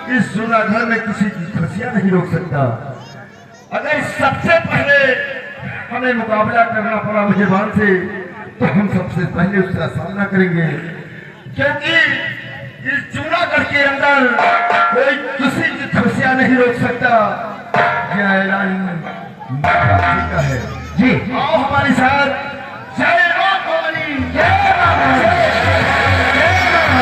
इस जूनागढ़ में किसी की खुशियां नहीं रोक सकता। अगर सबसे पहले हमें मुकाबला करना पड़ा मेहरबान से तो हम सबसे पहले उसका सामना करेंगे, क्योंकि इस जूनागढ़ के अंदर कोई किसी की खुशियां नहीं रोक सकता। यह ऐलान का है जी। आओ हमारे साथ। जय राम भवानी, जय राम, जय राम।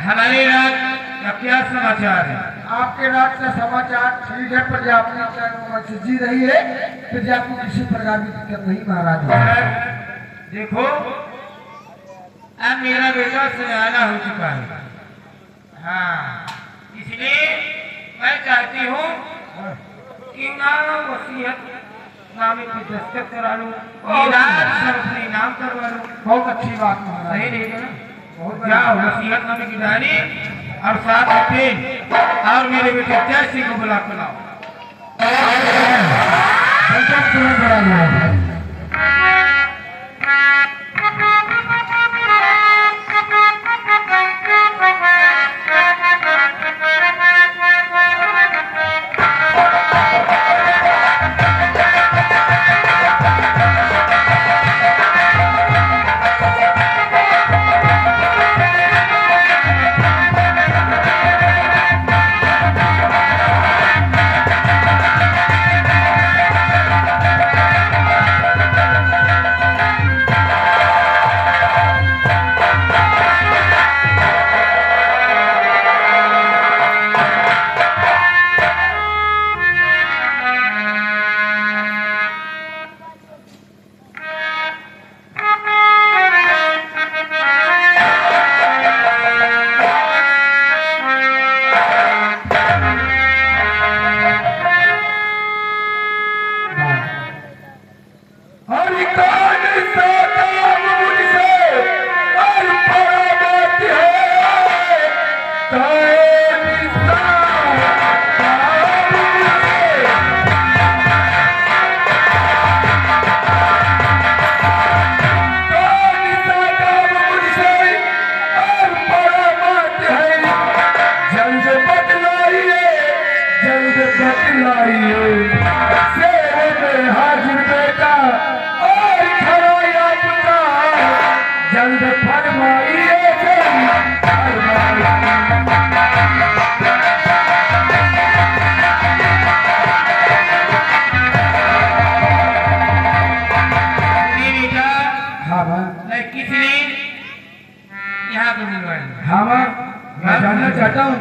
हमारे रात का क्या समाचार है? आपके रात का समाचार ठीक है, प्रजापति जी रही है, प्रजापति को किसी प्रकार की दिक्कत नहीं महाराज। देखो अब मेरा बेटा सयाना हो चुका है। हाँ, इसलिए मैं चाहती हूँ कि नाम वसीयत नामे की दस्तखत करा लूँ, अपने नाम करवा लूँ। बहुत अच्छी बात महाराज। सही रहेगा ना? क्या वसीयत नामे की डायरी और साथ में पेन और मेरे बेटे जय सिंह को बुला कर लाओ। हाँ मैं जानना चाहता हूँ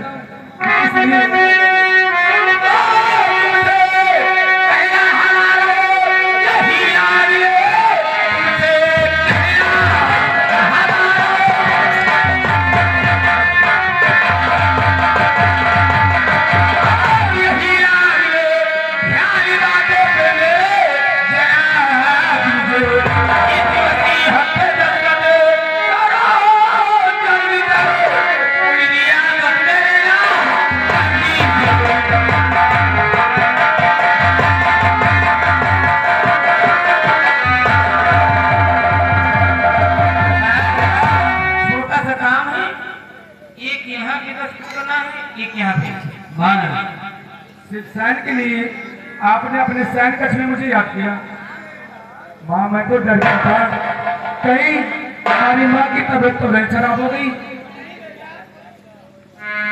सैन के लिए आपने अपने सैन कक्ष में मुझे याद किया। माँ मैं तो डर गया था कहीं हमारी माँ की तबीयत तो नहीं खराब हो गई।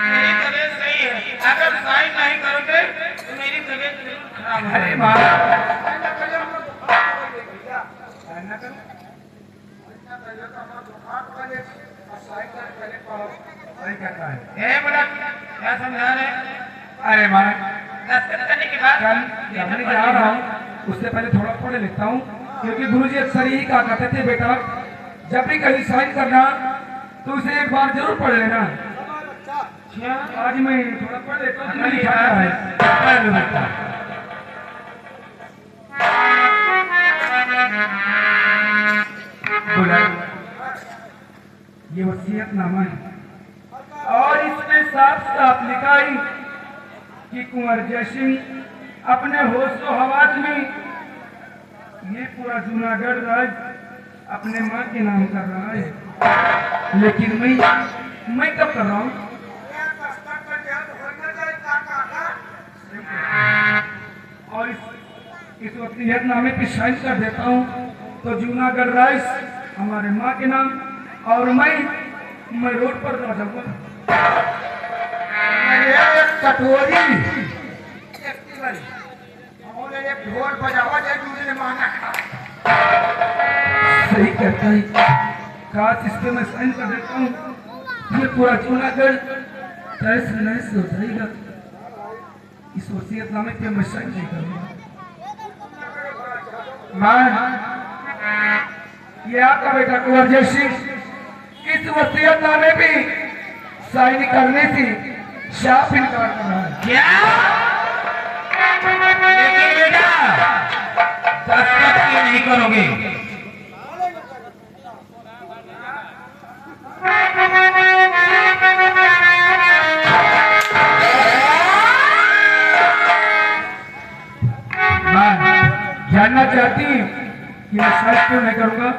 मेरी तबीयत सही है, अगर साइन नहीं करोगे तो मेरी तबीयत जरूर खराब हो। अरे माँ क्या समझा रहे? अरे माँ करने के बाद कल जा रहा हूँ उससे पहले थोड़ा पढ़ लेता हूँ, क्योंकि गुरुजी अक्सर यही कहा करते थे बेटा जब भी कहीं साइन करना तो उसे एक बार जरूर पढ़ लेना। आज मैं थोड़ा पढ़ लेता हूँ। कुंवर जयसिंह अपने होशो हवास में ये पूरा जूनागढ़ राज्य अपने माँ के नाम कर रहा है, लेकिन मैं कब कर रहा हूँ? और इस वसीयतनामे पे साइन कर देता हूँ तो जूनागढ़ राज्य हमारे माँ के नाम, और मैं रोड पर आ जाऊंगा। कटोरी ढोल बजावा जाए दूसरे माना सही कहता है, काश इस पे मैं साइन कर देता हूँ, ये पूरा जूनागढ़ तहस नहस हो जाएगा। इस वसीयतनामे पे मैं साइन नहीं करूंगा। ये आपका बेटा कुंवर जय सिंह इस वसीयतनामे पे साइन करने से साफ इनकार कर रहा है। क्या? लेकिन बेटा दस्तखत क्यों नहीं करोगे? मैं जानना चाहती हूँ कि मैं साइन क्यों नहीं करूंगा।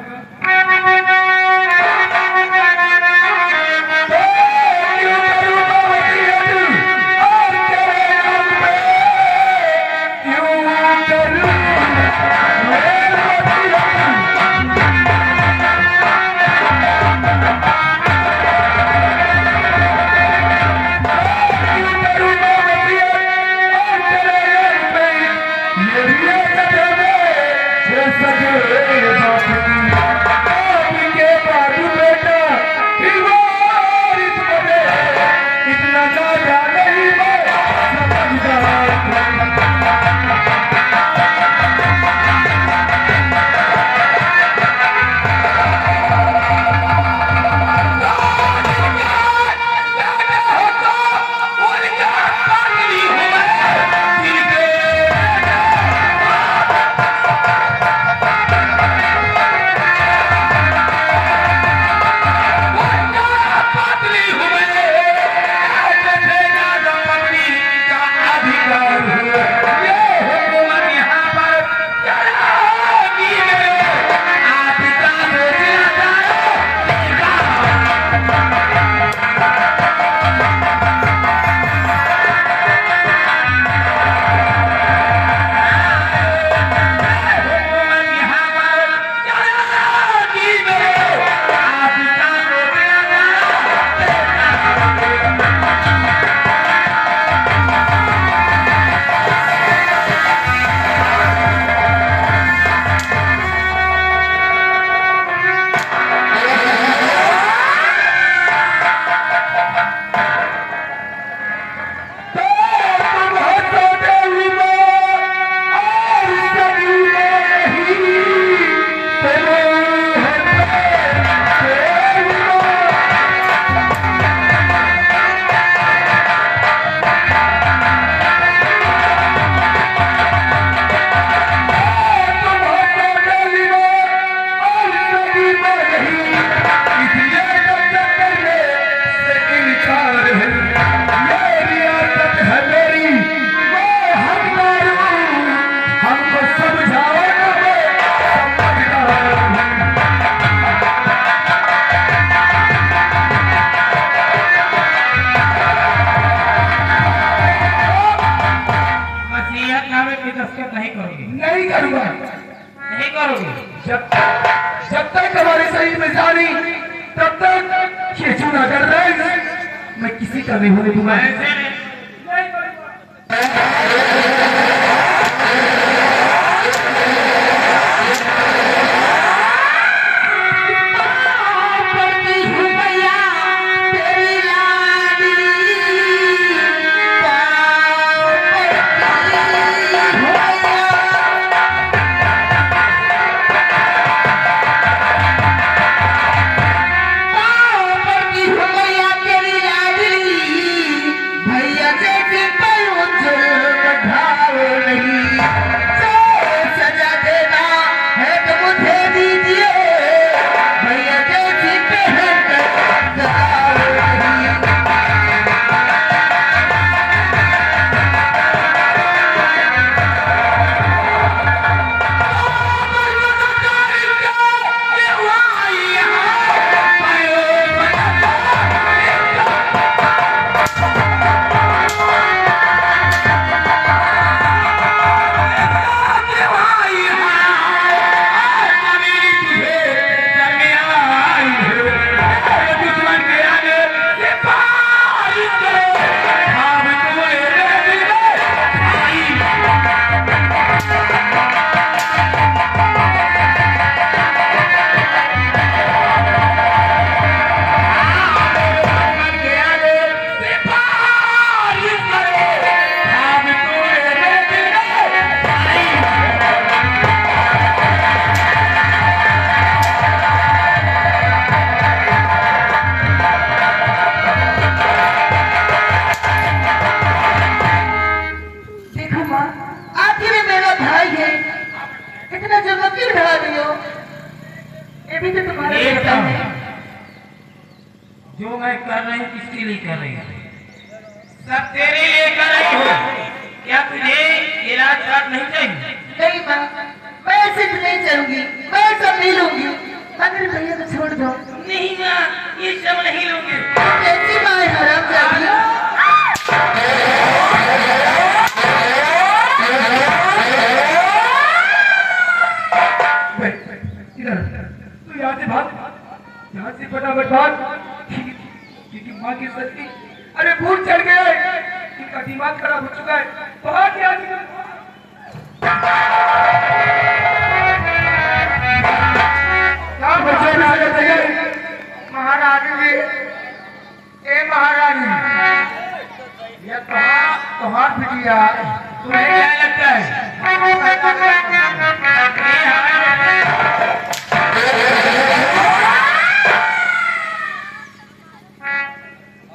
नहीं करूंगा। नहीं करोगे? जब तक हमारे शरीर में जानी तब तक ये जूनागढ़ राज्य मैं किसी का नहीं होने दूंगा। ऐसे नहीं। भैया के भाई है, इतना जल्दी क्यों ढला रही हो? ये भी तो तुम्हारा ये बेटा है। बताओ, जो मैं कर रही हूँ किसके लिए कर रही हूँ? सब तेरे लिए कर रही हूँ। क्या तुझे ये रात नहीं चाहिए? नहीं माँ, मैं ऐसे तो नहीं चलूंगी, मैं सब नहीं लूंगी, मगर भैया को छोड़ दो। नहीं माँ, ये सब नहीं लूंगी। कैसी माँ है हरामजादी? इधर तू यहाँ से भाग, यहाँ से फटाफट भाग, क्योंकि माँ की शक्ति, अरे भूत चढ़ गया है, इनका दिमाग खराब हो चुका है। भाग यहाँ से। क्या बच्चे में आ जाते हैं? महारानी जी, ए महारानी, ये तुम्हार बिटिया, तुम्हें क्या लगता है?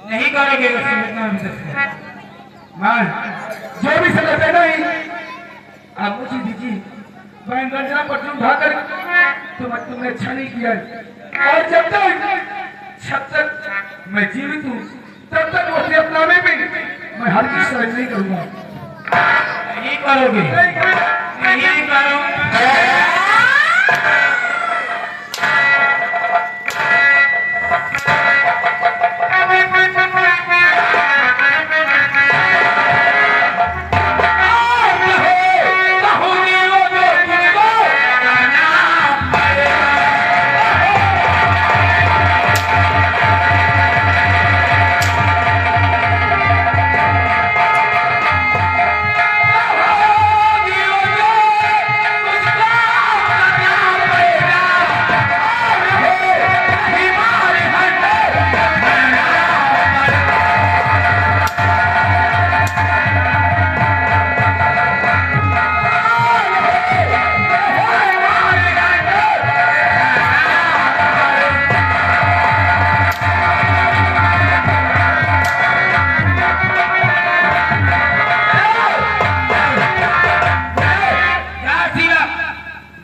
नहीं करोगे माँ, जो भी समझ है नहीं, आप मुझे दीजिए। मैं गंजा पर तुम भाकर तुमने अच्छा नहीं किया, और जब तक मैं जीवित हूँ तब तक उसे अपनाने में मैं हर चीज सहन नहीं करूंगा। नहीं करोगे? नहीं करो।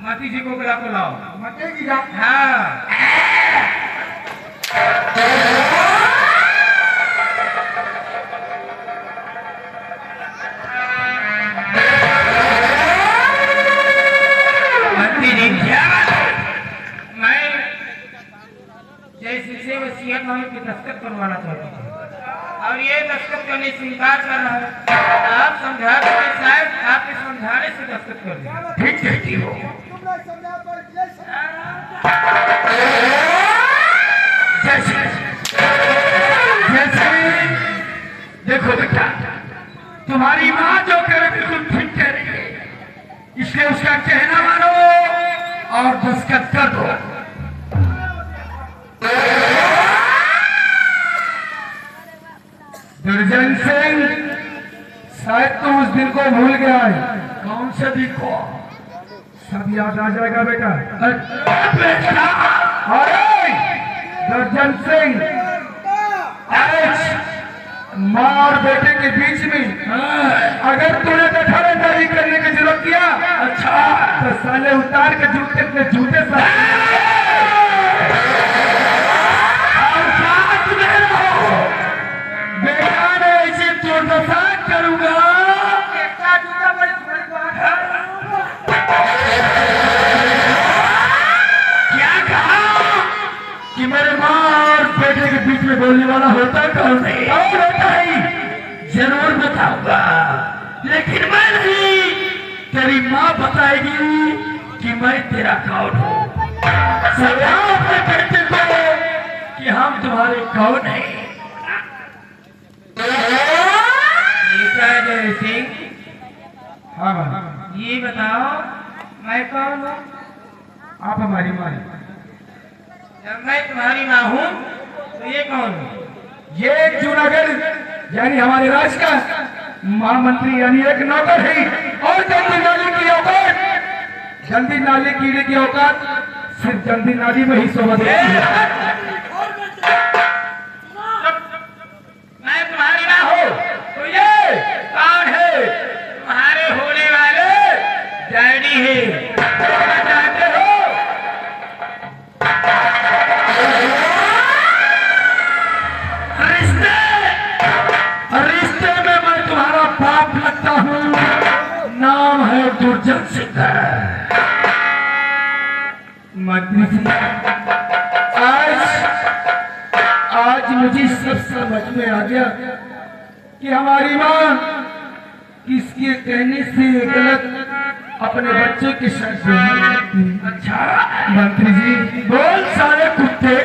माती जी को बुला लाओ। मते जी का? हाँ। मंत्री जी क्या बात है? मैं जैसे से वसीयतनामे पे दस्तखत करवाना चाहता हूँ और ये दस्तखत करने से इनकार कर रहा है। आप समझा दो, शायद आपके समझाने से दस्तखत कर दें। ठीक कहती हो। जैसे जैसे देखो बेटा, तुम्हारी माँ जो कह रही बिल्कुल ठीक कह रही है, इसलिए उसका कहना मानो और दस्तखत कर दो। दुर्जन सिंह, शायद तुम उस दिन को भूल गया है। कौन से भी को सब याद आ जाएगा बेटा। बेटा अरे दुर्जन सिंह, आज माँ और बेटे के बीच में अगर तूने दखलंदाजी करने की जरूरत किया, अच्छा तो साले उतार के जूते अपने जूते बेटा ने ऐसे तो दसाक करूंगा। क्या कहा कि मेरे माँ और बेटे के बीच में बोलने वाला होता कौन नहीं? और होता ही जरूर बताऊंगा, लेकिन मैं नहीं, तेरी माँ बताएगी कि मैं तेरा कौन हूँ। समझाओ अपने बेटे को कि हम तुम्हारे कौन हैं। जय सिंह, हाँ, ये बताओ मैं कौन हूँ? आप हमारी माँ हैं। जब मैं तुम्हारी माँ हूँ तो ये कौन हूँ? ये एक जूनागढ़ यानी हमारे राज्य का महामंत्री यानी एक नौकर है, और जल्दी नाली की औकात, जल्दी नाले कीड़े की औकात सिर्फ जल्दी नाली में ही शोभा देती है। मैं तुम्हारी माँ हूँ तो ये कौन है? तुम्हारे होने वाले नहीं है। क्या चाहते हो? रिश्ते में मैं तुम्हारा बाप लगता हूँ, नाम है दुर्जन सिंह। मंत्री जी, आज मुझे सब समझ में आ गया कि हमारी माँ किसके कहने से गलत अपने बच्चे के साथ व्यवहार करती है। अच्छा मंत्री जी, बोल सारे कुत्ते।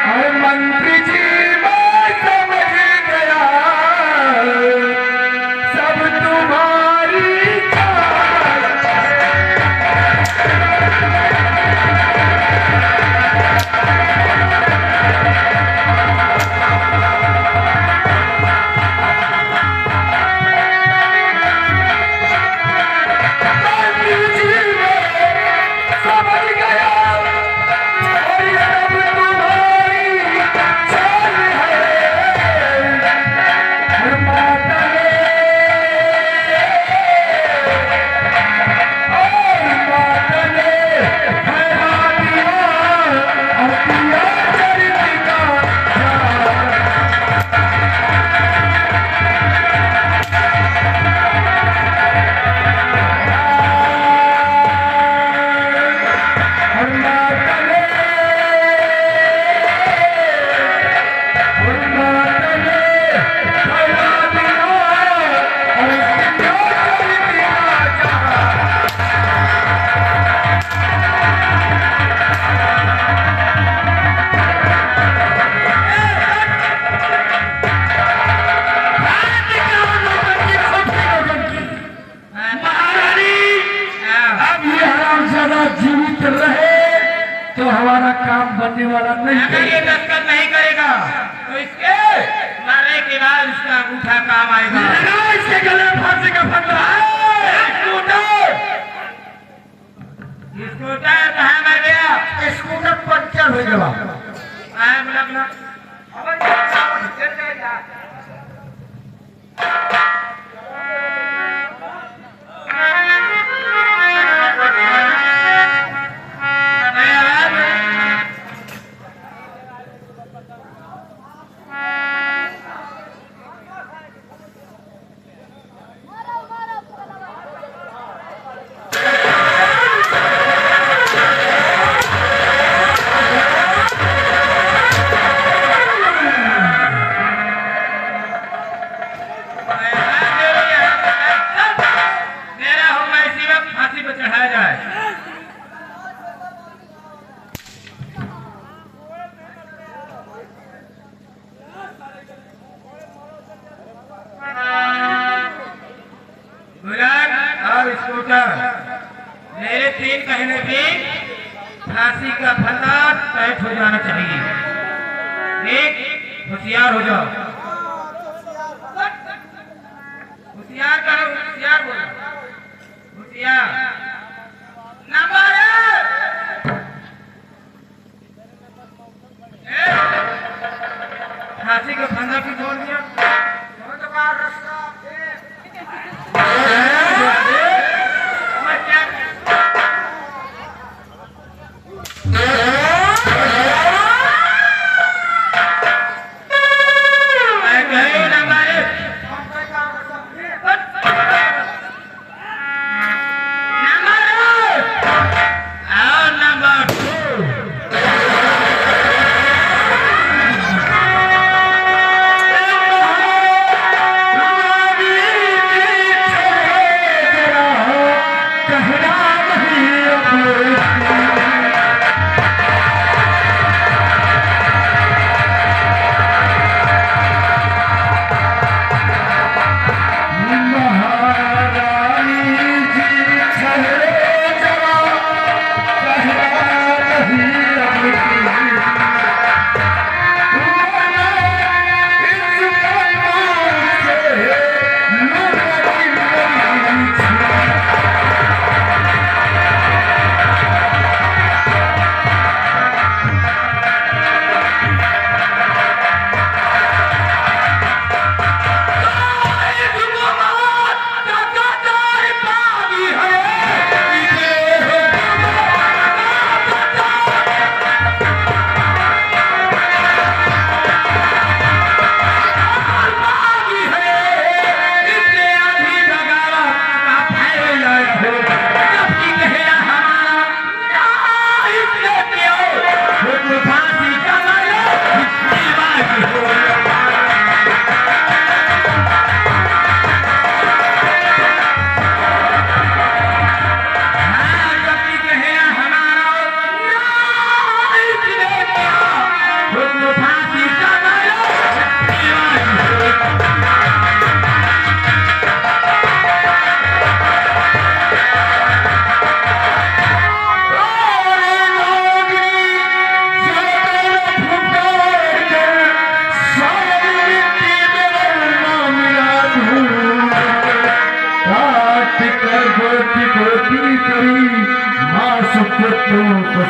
अरे मंत्री जी, मैं समझ गया सब तुम्हारी चाल। मंत्री जी, मैं समझ गया और ये सब तुम्हारी चाल है। और माता ने फैला दिया और दिया चरित्र का जाल। और माता ने फैला दिया और दिया चरित्र का जाल। महारानी, अब ये हरामजादा जीवित रहे तो हमारा काम बनने वाला नहीं अगर है। ये दस्तखत नहीं करेगा तो इसके मरने के बाद इसका अंगूठा काम आएगा। लगा इसके गले में फांसी का फंदा है। स्कूटर स्कूटर कहाँ मर गया? स्कूटर पंचर हो गया। आए बोला बोला। नहीं आवाज? मेरा हुक्म इसी वक्त फांसी पर चढ़ाया जाए। बुलंद और स्कूटर, मेरे 3 कहने पे फांसी का फंदा टाइट हो जाना चाहिए। एक, होशियार हो जाओ। होशियार करो, होशियार बोलो, होशियार। नंबर 1, फांसी का फंदा क्यों छोड़ दिया? मैं क्या मैं कहीं नंबर 1, और नंबर 2।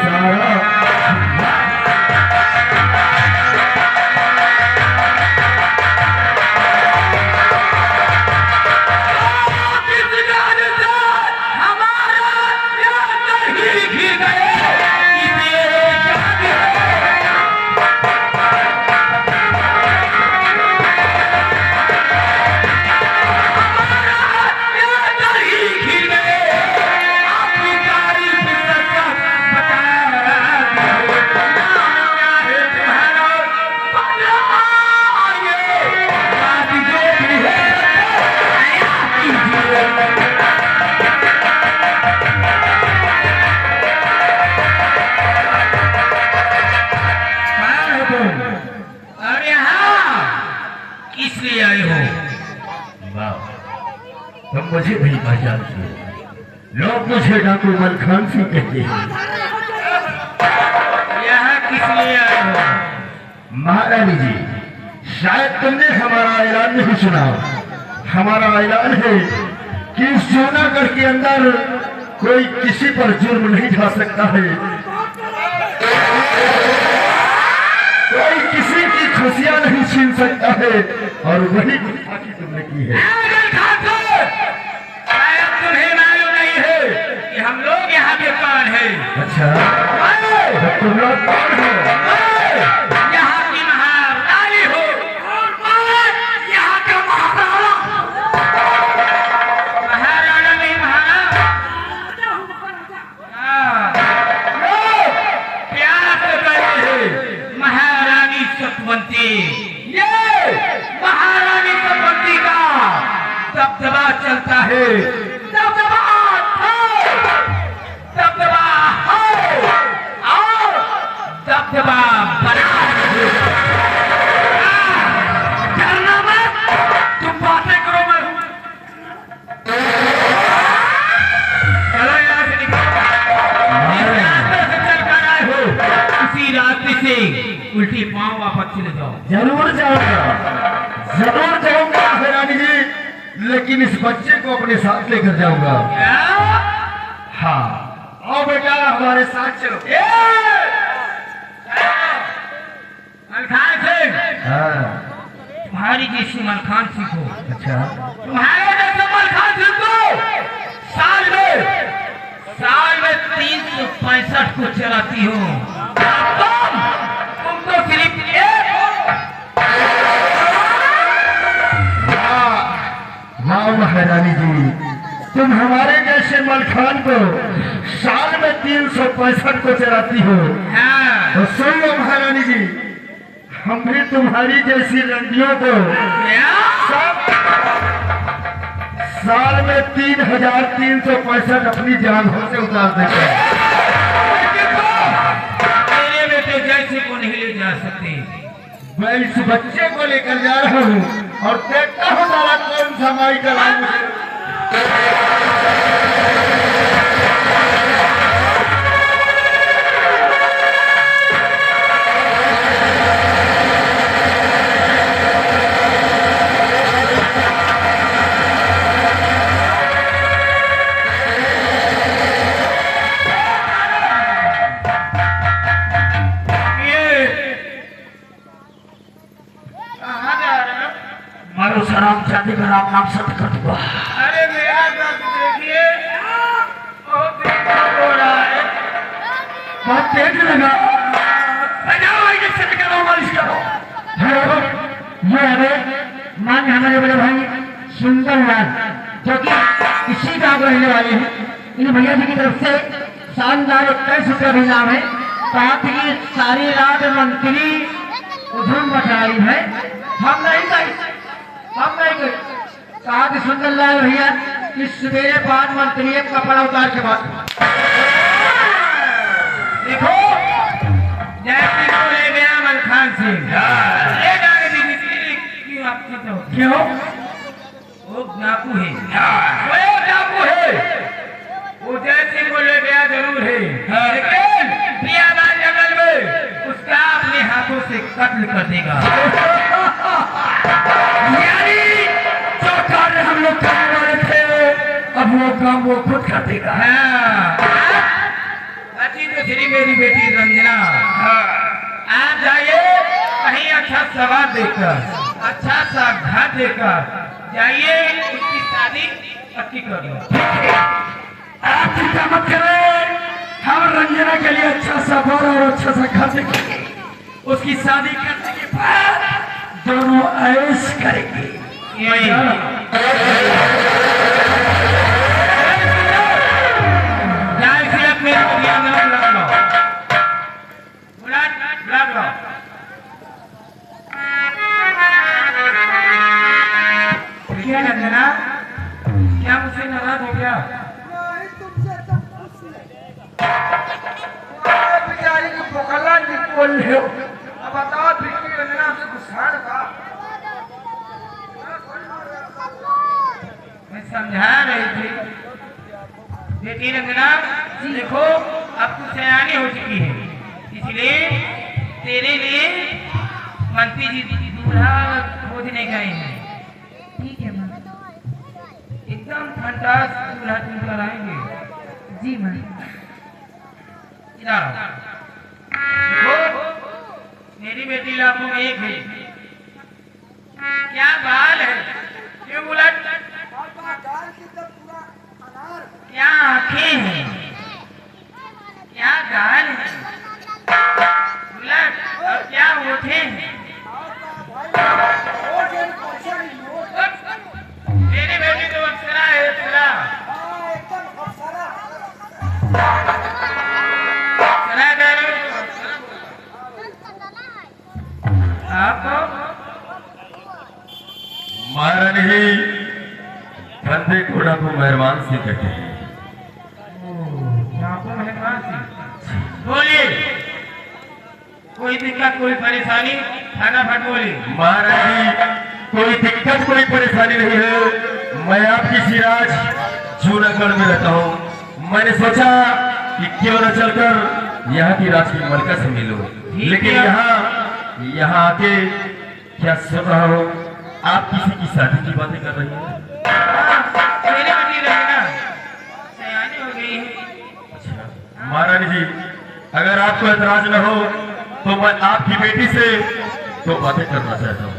सारा इसलिए आए हो? तुम मुझे भी पहचानते हो, लोग मुझे डाकू मलखान सिंह कहते हैं। यहाँ किस लिए आए हो? महारानी जी, शायद तुमने हमारा ऐलान नहीं सुना। हमारा ऐलान है कि इस जूनागढ़ के अंदर कोई किसी पर जुर्म नहीं ढा सकता है, कोई किसी की खुशियां नहीं छीन सकता है, और वही गुस्ताखी तुमने की है। शायद तुम्हें मालूम नहीं है कि हम लोग यहाँ के कौन है। अच्छा, तो तुम लोग कौन हो? यहाँ की महारानी हो और मैं यहाँ का महाराणा। महाराणा नहीं महाराणा। प्यार से कहते हैं महारानी सतवंती। ये महारानी सतवंती का दबदबा चलता है, दबदबा है और दबदबा बना है। डरना मत, तुम बातें करो मत। चलो यहाँ से निकलो। जिस रास्ते से चल कर आए हो उसी रास्ते से उल्टी पांव वापस चले जाओ। जरूर जाऊंगा, जरूर जाऊंगा महारानी जी, लेकिन इस बच्चे को अपने साथ लेकर जाऊंगा। क्या? हाँ, आओ बेटा हमारे साथ चलो। मलखान सिंह, हाँ, तुम्हारी जैसी मलखान सिंह को, अच्छा, तुम्हारे जैसे मलखान सिंह को साल में 365 को चलाती हूँ। तुम तो सिर्फ एक हो। वाह महारानी जी, तुम हमारे जैसे मलखान को साल में 365 को चलाती हो। हाँ। तो सुन लो महारानी जी, हम भी तुम्हारी जैसी रंडियों को क्या? साल में 3365 अपनी जांघों से उतार देते हैं। मेरे बेटे जैसे को नहीं ले जा सकते। मैं इस बच्चे को लेकर जा रहा हूँ और देखता हूँ सारा कौन सा माई का लाल मुझे। मारो सराम चांदी का राम नाम सत्य कर दूंगा। अरे मेरा दर्द देखिए, बहुत दिक्कत हो रहा है। बहुत तेज लगा। मालिश करो। हेलो, ये है मान हमारे बड़े भाई सुंदर लाल, जो कि इसी गाँव के रहने वाले हैं। इन भैया जी की तरफ से शानदार 21 रुपया भी नाम है। साथ ही सारी रात मंत्री उधम बचाई है। हम नहीं गए। कहा कि सुंदर लाल भैया इस सवेरे 5 मंत्री एक कपड़ा उतार के बाद देखो, जैसे को ले गया मलखान सिंह, ले जाने दीजिए। क्यों आप कहते हो? क्यों? वो डाकू है, वो डाकू है। वो जैसे को ले गया जरूर है, लेकिन प्रियाबान जंगल में उसका अपने हाथों से कत्ल कर देगा। यानी जो कार्य हम लोग करने वाले थे, अब वो काम वो खुद कर देगा। हाँ, अच्छी तो तीसरी मेरी बेटी रंजना, आप जाइए कहीं अच्छा सवार देकर, अच्छा सा घर देकर जाइए, उसकी शादी पक्की कर लो। आप चिंता मत करें, हम रंजना के लिए अच्छा सा घर और अच्छा सा घर देखेंगे। उसकी शादी करने के बाद दोनों ऐश करेंगे। क्या मुझसे नाराज हो गया? बेचारी को पोखला निकोल ले। अब बताओ बेटी रंजना से गुस्सा का। मैं समझा रही थी बेटी रंजना, देखो अब तू सयानी हो चुकी है, इसलिए तेरे लिए मंत्री जी दूल्हा खोजने गए हैं। ठीक है माँ। एकदम फंटास दूल्हा तुम कराएंगे। जी माँ। इधर आओ। देखो मेरी बेटी लाखों में एक है। क्या बाल है, क्यों उलट, क्या आंखें हैं, क्या गाल है, उलट, और क्या होठे हैं। मेरी बेटी तो अप्सरा है, अप्सरा। अप्सरा कह रहे हो? आपको महारानी जी बंदे घोड़ा को मेहरबान से कहते हैं। आपको मेहमान सी बोलिए, कोई दिक्कत कोई परेशानी, फटाफट बोलिए। महारानी कोई दिक्कत कोई परेशानी नहीं है। मैं आपकी सिराज जूनागढ़ में रहता हूँ। मैंने सोचा कि क्यों न चलकर यहाँ की राज की मलका से मिलो, लेकिन यहाँ आके क्या सुन रहा हो, आप किसी की शादी की बातें कर रही हैं। मेरी बेटी रंजना सयानी हो गई है। अच्छा महारानी जी, अगर आपको एतराज न हो तो मैं आपकी बेटी से दो बातें करना चाहता हूँ।